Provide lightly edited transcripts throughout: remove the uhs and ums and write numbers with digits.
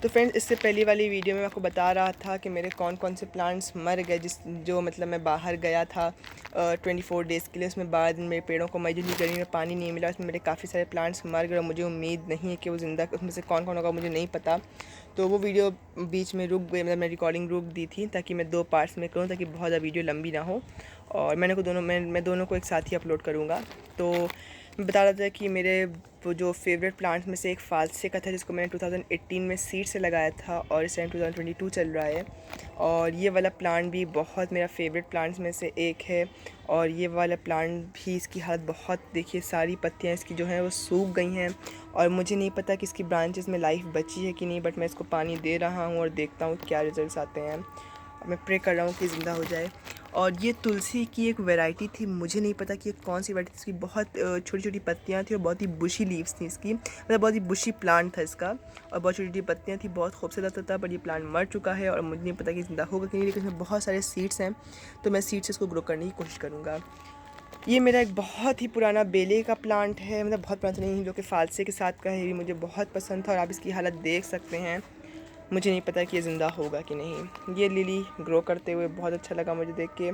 तो फ्रेंड्स, इससे पहली वाली वीडियो में मैं आपको बता रहा था कि मेरे कौन कौन से प्लांट्स मर गए, जो मतलब मैं बाहर गया था 24 डेज़ के लिए। उसमें बाद मेरे पेड़ों को मई जून की गर्मी में पानी नहीं मिला, उसमें मेरे काफ़ी सारे प्लांट्स मर गए और मुझे उम्मीद नहीं है कि वो ज़िंदा, उसमें से कौन कौन होगा मुझे नहीं पता। तो वो वीडियो बीच में रुक गई, मतलब मैं रिकॉर्डिंग रुक दी थी ताकि मैं 2 पार्ट्स में करूँ, ताकि बहुत ज़्यादा वीडियो लंबी ना हो। और मैं दोनों को एक साथ ही अपलोड करूँगा। तो मैं बता रहा था कि मेरे वो जो फेवरेट प्लांट्स में से एक फालसे का था, जिसको मैंने 2018 में सीड से लगाया था और इस टाइम 2022 चल रहा है। और ये वाला प्लांट भी बहुत मेरा फेवरेट प्लांट्स में से एक है। और ये वाला प्लांट भी, इसकी हालत बहुत, देखिए सारी पत्तियां इसकी जो हैं वो सूख गई हैं और मुझे नहीं पता कि इसकी ब्रांचेस में लाइफ बची है कि नहीं, बट मैं इसको पानी दे रहा हूँ और देखता हूँ क्या रिजल्ट्स आते हैं। मैं प्रे कर रहा हूँ कि ज़िंदा हो जाए। और ये तुलसी की एक वैरायटी थी, मुझे नहीं पता कि ये कौन सी वैरायटी थी। इसकी बहुत छोटी छोटी पत्तियाँ थी और बहुत ही बुशी लीव्स थी इसकी, मतलब बहुत ही बुशी प्लांट था इसका और बहुत छोटी छोटी पत्तियाँ थी, बहुत खूबसूरत था। पर ये प्लांट मर चुका है और मुझे नहीं पता कि ज़िंदा होगा कि नहीं, लेकिन इसमें बहुत सारे सीड्स हैं, तो मैं सीड्स इसको ग्रो करने की कोशिश करूँगा। ये मेरा एक बहुत ही पुराना बेले का प्लांट है, मतलब बहुत पुराना नहीं, जो कि फालसे के साथ का है। ये मुझे बहुत पसंद था और आप इसकी हालत देख सकते हैं। मुझे नहीं पता कि ये ज़िंदा होगा कि नहीं। ये लिली ग्रो करते हुए बहुत अच्छा लगा मुझे देख के।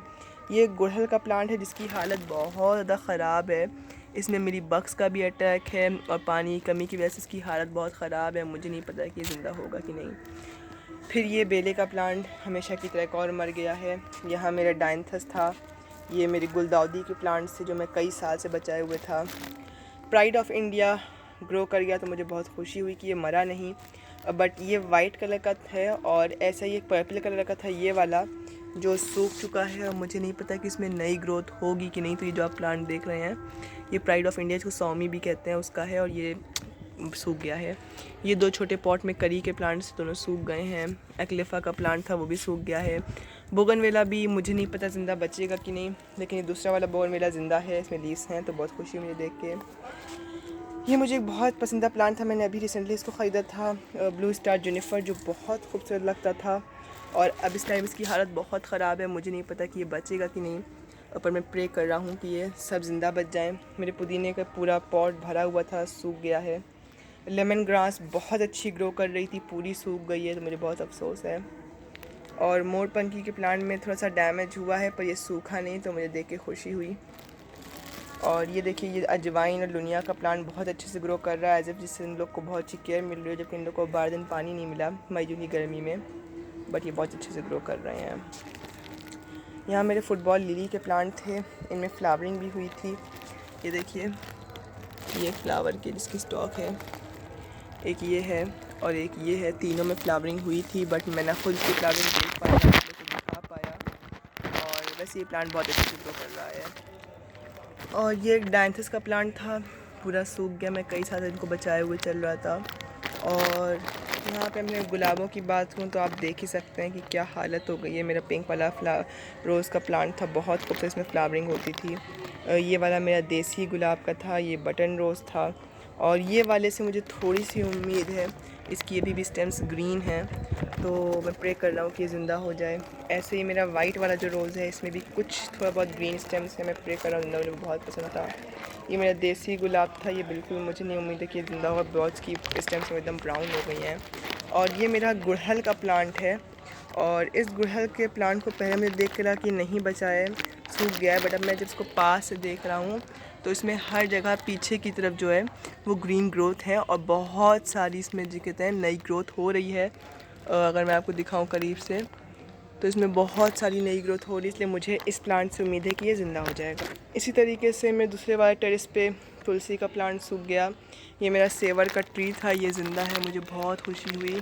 ये गुड़हल का प्लांट है जिसकी हालत बहुत ज़्यादा ख़राब है। इसमें मेरी बग्स का भी अटैक है और पानी की कमी की वजह से इसकी हालत बहुत ख़राब है। मुझे नहीं पता कि ये ज़िंदा होगा कि नहीं। फिर ये बेले का प्लांट हमेशा की तरह एक और मर गया है। यहाँ मेरा डायंथस था। ये मेरी गुलदाउदी के प्लांट्स थे जो मैं कई साल से बचाए हुए था। प्राइड ऑफ इंडिया ग्रो कर गया तो मुझे बहुत खुशी हुई कि ये मरा नहीं, बट ये वाइट कलर का है और ऐसा ही एक पर्पल कलर का था ये वाला, जो सूख चुका है और मुझे नहीं पता कि इसमें नई ग्रोथ होगी कि नहीं। तो ये जो आप प्लांट देख रहे हैं, ये प्राइड ऑफ इंडिया, जिसको सौमी भी कहते हैं, उसका है और ये सूख गया है। ये 2 छोटे पॉट में करी के प्लांट्स दोनों सूख गए हैं। एक्लेफा का प्लांट था वो भी सूख गया है। बोगनवेला भी मुझे नहीं पता ज़िंदा बचेगा कि नहीं, लेकिन ये दूसरा वाला बोगनवेला ज़िंदा है, इसमें लीव्स हैं, तो बहुत खुशी मुझे देख के। ये मुझे एक बहुत पसंदीदा प्लांट था, मैंने अभी रिसेंटली इसको ख़रीदा था, ब्लू स्टार जेनिफर, जो बहुत खूबसूरत लगता था। और अब इस टाइम इसकी हालत बहुत ख़राब है, मुझे नहीं पता कि ये बचेगा कि नहीं, पर मैं प्रे कर रहा हूँ कि ये सब ज़िंदा बच जाएं। मेरे पुदीने का पूरा पॉट भरा हुआ था, सूख गया है। लेमन ग्रास बहुत अच्छी ग्रो कर रही थी, पूरी सूख गई है, तो मुझे बहुत अफसोस है। और मोरपंखी के प्लांट में थोड़ा सा डैमेज हुआ है, पर ये सूखा नहीं, तो मुझे देख के खुशी हुई। और ये देखिए, ये अजवाइन और लुनिया का प्लांट बहुत अच्छे से ग्रो कर रहा है, एज इफ जिससे इन लोग को बहुत अच्छी केयर मिल रही है, जबकि इन लोग को 12 दिन पानी नहीं मिला मई जून की गर्मी में, बट ये बहुत अच्छे से ग्रो कर रहे हैं। यहाँ मेरे फुटबॉल लिली के प्लांट थे, इनमें फ्लावरिंग भी हुई थी। ये देखिए, ये फ्लावर की जिसकी स्टॉक है, एक ये है और एक ये है, तीनों में फ्लावरिंग हुई थी, बट मैं ना खुद की फ्लावरिंग देख पाया, ना दिखा पाया। और वैसे ये प्लांट बहुत अच्छे से ग्रो कर रहा है। और ये एक डायंथस का प्लांट था, पूरा सूख गया, मैं कई साल इनको बचाए हुए चल रहा था। और यहाँ पे अपने गुलाबों की बात करूँ तो आप देख ही सकते हैं कि क्या हालत हो गई है। मेरा पिंक वाला रोज़ का प्लांट था, बहुत खूबसूरत, इसमें फ्लावरिंग होती थी। ये वाला मेरा देसी गुलाब का था, ये बटन रोज़ था। और ये वाले से मुझे थोड़ी सी उम्मीद है, इसकी अभी भी स्टेम्स ग्रीन हैं, तो मैं प्रे कर रहा हूँ कि ये ज़िंदा हो जाए। ऐसे ही मेरा वाइट वाला जो रोज़ है, इसमें भी कुछ थोड़ा बहुत ग्रीन स्टेम्स है, मैं प्रे कर रहा हूँ, मुझे बहुत पसंद था। ये मेरा देसी गुलाब था, ये बिल्कुल मुझे नहीं उम्मीद है कि ये ज़िंदा होगा, बहुत की स्टेम्स एकदम ब्राउन हो गई हैं। और ये मेरा गुड़हल का प्लांट है, और इस गुड़हल के प्लांट को पहले मुझे देख के लगा कि नहीं बचा है, सूख गया है, बट अब मैं जब इसको पास से देख रहा हूँ तो इसमें हर जगह पीछे की तरफ जो है वो ग्रीन ग्रोथ है और बहुत सारी इसमें जो कहते हैं नई ग्रोथ हो रही है। अगर मैं आपको दिखाऊं करीब से तो इसमें बहुत सारी नई ग्रोथ हो रही है, इसलिए मुझे इस प्लांट से उम्मीद है कि ये ज़िंदा हो जाएगा। इसी तरीके से मैं दूसरे वाले टेरेस पे तुलसी का प्लांट सूख गया। ये मेरा सेवर का ट्री था, ये ज़िंदा है, मुझे बहुत खुशी हुई।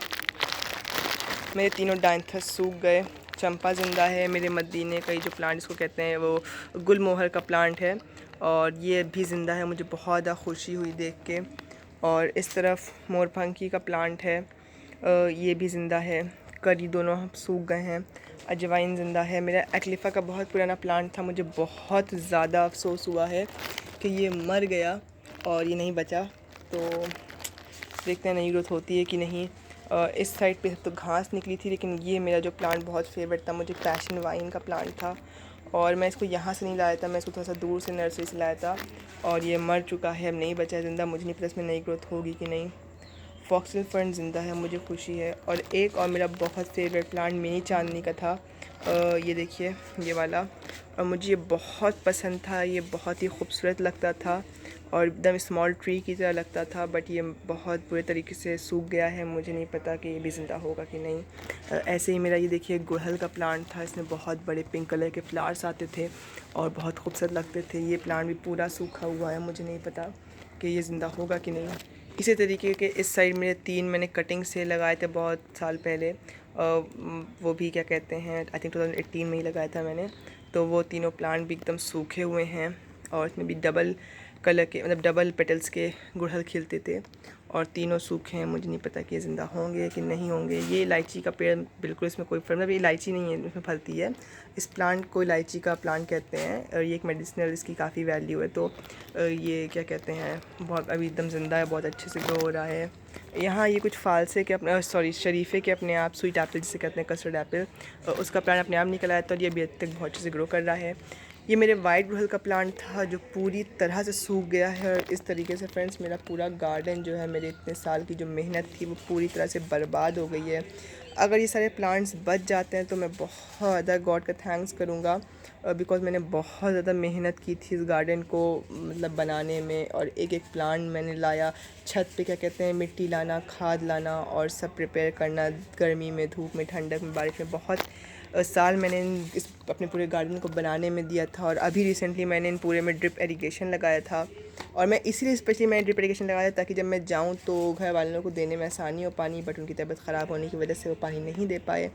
मेरे तीनों डायंथस सूख गए। चंपा ज़िंदा है। मेरे मदीने का जो प्लांट इसको कहते हैं वो गुलमोहर का प्लांट है और ये भी ज़िंदा है, मुझे बहुत ज़्यादा खुशी हुई देख के। और इस तरफ मोरपंखी का प्लांट है, ये भी ज़िंदा है। करी दोनों सूख गए हैं। अजवाइन ज़िंदा है। मेरा एक्लिफा का बहुत पुराना प्लांट था, मुझे बहुत ज़्यादा अफसोस हुआ है कि ये मर गया और ये नहीं बचा। तो देखते हैं नई ग्रोथ होती है कि नहीं। इस साइड पे तो घास निकली थी, लेकिन ये मेरा जो प्लांट बहुत फेवरेट था, मुझे पैशन वाइन का प्लांट था और मैं इसको यहाँ से नहीं लाया था, मैं इसको थोड़ा सा दूर से नर्सरी से लाया था और ये मर चुका है, अब नहीं बचा है ज़िंदा। मुझे नहीं पता इसमें नई ग्रोथ होगी कि नहीं। फॉक्सटेल फर्न ज़िंदा है, मुझे खुशी है। और एक और मेरा बहुत फेवरेट प्लांट मिनी चांदनी का था, ये देखिए ये वाला, और मुझे ये बहुत पसंद था। ये बहुत ही खूबसूरत लगता था और एकदम स्मॉल ट्री की तरह लगता था, बट ये बहुत बुरे तरीके से सूख गया है। मुझे नहीं पता कि ये भी ज़िंदा होगा कि नहीं। ऐसे ही मेरा ये देखिए गुड़हल का प्लांट था, इसमें बहुत बड़े पिंक कलर के फ्लावर्स आते थे और बहुत खूबसूरत लगते थे। ये प्लांट भी पूरा सूखा हुआ है, मुझे नहीं पता कि ये ज़िंदा होगा कि नहीं। इसी तरीके के इस साइड मेरे 3 मैंने कटिंग से लगाए थे बहुत साल पहले, वो भी क्या कहते हैं, आई थिंक 2018 में ही लगाया था मैंने। तो वो तीनों प्लांट भी एकदम सूखे हुए हैं और इसमें भी डबल कलर के, मतलब डबल पेटल्स के गुड़हल खिलते थे और तीनों सूखे हैं। मुझे नहीं पता कि ये ज़िंदा होंगे कि नहीं होंगे। ये इलायची का पेड़, बिल्कुल इसमें कोई मतलब ये इलायची नहीं है, इसमें फलती है। इस प्लांट को इलायची का प्लांट कहते हैं और ये एक मेडिसिनल, इसकी काफ़ी वैल्यू है। तो ये क्या कहते हैं, बहुत अभी एकदम ज़िंदा है, बहुत अच्छे से ग्रो हो रहा है। यहाँ ये कुछ फालसे के अपने, सॉरी शरीफे के अपने आप, स्वीट एप्पल जिसे कहते हैं, कस्टर्ड एप्पल, उसका प्लांट अपने आप निकल आया था और ये अभी तक बहुत अच्छे से ग्रो कर रहा है। ये मेरे वाइट गुड़हल का प्लांट था जो पूरी तरह से सूख गया है। और इस तरीके से फ्रेंड्स मेरा पूरा गार्डन जो है, मेरे इतने साल की जो मेहनत थी वो पूरी तरह से बर्बाद हो गई है। अगर ये सारे प्लांट्स बच जाते हैं तो मैं बहुत ज़्यादा गॉड का थैंक्स करूँगा, बिकॉज़ मैंने बहुत ज़्यादा मेहनत की थी इस गार्डन को मतलब बनाने में। और एक एक प्लांट मैंने लाया, छत पे क्या कहते हैं, मिट्टी लाना, खाद लाना और सब प्रिपेयर करना, गर्मी में, धूप में, ठंडक में, बारिश में। बहुत साल मैंने इस अपने पूरे गार्डन को बनाने में दिया था। और अभी रिसेंटली मैंने इन पूरे में ड्रिप इरिगेशन लगाया था। और मैं इसीलिए स्पेशली मैंने ड्रिप इरिगेशन लगाया था ताकि जब मैं जाऊँ तो घर वालों को देने में आसानी हो पानी, बट उनकी तबीयत ख़राब होने की वजह से वो पानी नहीं दे पाए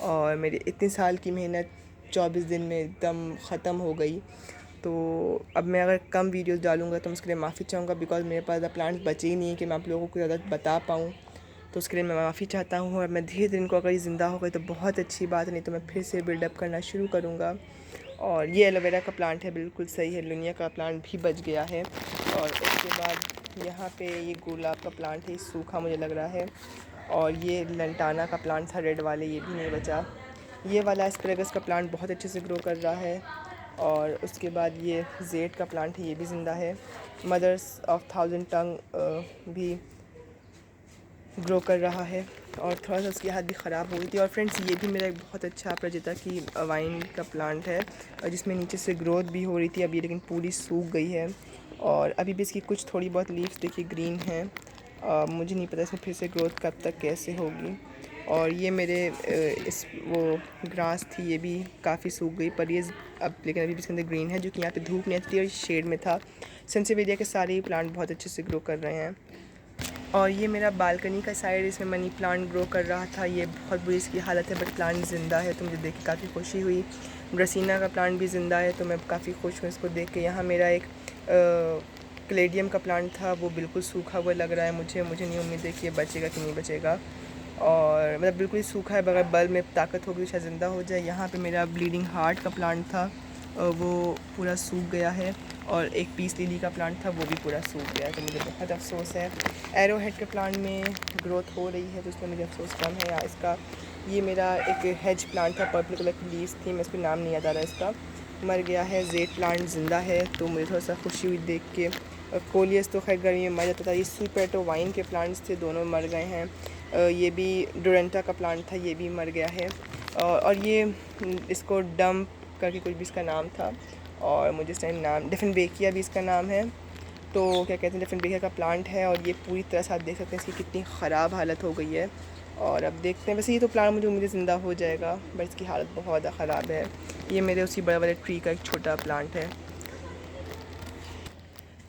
और मेरी इतनी साल की मेहनत 24 दिन में एकदम ख़त्म हो गई। तो अब मैं अगर कम वीडियोस डालूँगा तो मैं उसके लिए माफ़ी चाहूँगा, बिकॉज़ मेरे पास ज़्यादा प्लांट्स बचे ही नहीं है कि मैं आप लोगों को ज़्यादा बता पाऊँ। तो उसके लिए मैं माफ़ी चाहता हूँ। और मैं धीरे धीरे इनको, अगर ये ज़िंदा हो गई तो बहुत अच्छी बात, नहीं तो मैं फिर से बिल्डअप करना शुरू करूँगा। और ये एलोवेरा का प्लांट है, बिल्कुल सही है, लुनिया का प्लांट भी बच गया है। और उसके बाद यहाँ पे ये गुलाब का प्लांट है, सूखा मुझे लग रहा है। और ये लंटाना का प्लांट था रेड वाले, ये भी नहीं बचा। ये वाला एस्परेगस का प्लांट बहुत अच्छे से ग्रो कर रहा है। और उसके बाद ये जेड का प्लांट है, ये भी ज़िंदा है। मदर्स ऑफ 1000 टंग भी ग्रो कर रहा है और थोड़ा सा उसकी हालत भी ख़राब हो गई थी। और फ्रेंड्स ये भी मेरा एक बहुत अच्छा प्रजिता की वाइन का प्लांट है और जिसमें नीचे से ग्रोथ भी हो रही थी अभी, लेकिन पूरी सूख गई है। और अभी भी इसकी कुछ थोड़ी बहुत लीव्स देखिए ग्रीन हैं। मुझे नहीं पता इसमें फिर से ग्रोथ कब तक कैसे होगी। और ये मेरे इस वो ग्रास थी, ये भी काफ़ी सूख गई, पर ये अब लेकिन अभी भी इसके अंदर ग्रीन है, जो कि यहाँ पे धूप नहीं आती थी और शेड में था। सेंसिवेरिया के सारे ही प्लांट बहुत अच्छे से ग्रो कर रहे हैं। और ये मेरा बालकनी का साइड, इसमें मनी प्लांट ग्रो कर रहा था। ये बहुत बुरी इसकी हालत है, बट प्लांट ज़िंदा है तो मुझे देख के काफ़ी खुशी हुई। ड्रेसिना का प्लांट भी ज़िंदा है तो मैं काफ़ी खुश हूँ इसको देख के। यहाँ मेरा एक क्लेडियम का प्लांट था, वो बिल्कुल सूखा हुआ लग रहा है मुझे नहीं उम्मीद है कि ये बचेगा कि नहीं बचेगा। और मतलब बिल्कुल ही सूखा है, बगैर बल्ब में ताकत होगी शायद ज़िंदा हो जाए। यहाँ पे मेरा ब्लीडिंग हार्ट का प्लांट था, वो पूरा सूख गया है। और एक पीस लिली का प्लांट था, वो भी पूरा सूख गया है, तो मुझे बहुत अफसोस है। एरो हेड के प्लांट में ग्रोथ हो रही है तो इसमें मुझे अफसोस कम है। या इसका ये मेरा एक हेज प्लांट था, पर्पल कलर की लीव्स थी, मैं इसको नाम नहीं याद आ रहा इसका, मर गया है। जेड प्लांट ज़िंदा है तो मुझे थोड़ा सा खुशी हुई देख के। कोलियस तो खैर गर्मी में मर जाता था। ये स्वीट पोटैटो वाइन के प्लांट्स थे, दोनों मर गए हैं। ये भी डोरेंटा का प्लांट था, ये भी मर गया है। और ये इसको डम्प करके कुछ भी इसका नाम था, और मुझे इस टाइम नाम, डिफिनबेकिया भी इसका नाम है। तो क्या कहते हैं, डिफिनबेकिया का प्लांट है और ये पूरी तरह से आप देख सकते हैं इसकी कितनी ख़राब हालत हो गई है। और अब देखते हैं, वैसे ये तो प्लांट मुझे ज़िंदा हो जाएगा, बट इसकी हालत बहुत ज़्यादा ख़राब है। ये मेरे उसी बड़े वाले ट्री का एक छोटा प्लांट है।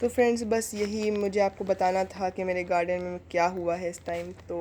तो फ्रेंड्स बस यही मुझे आपको बताना था कि मेरे गार्डन में क्या हुआ है इस टाइम। तो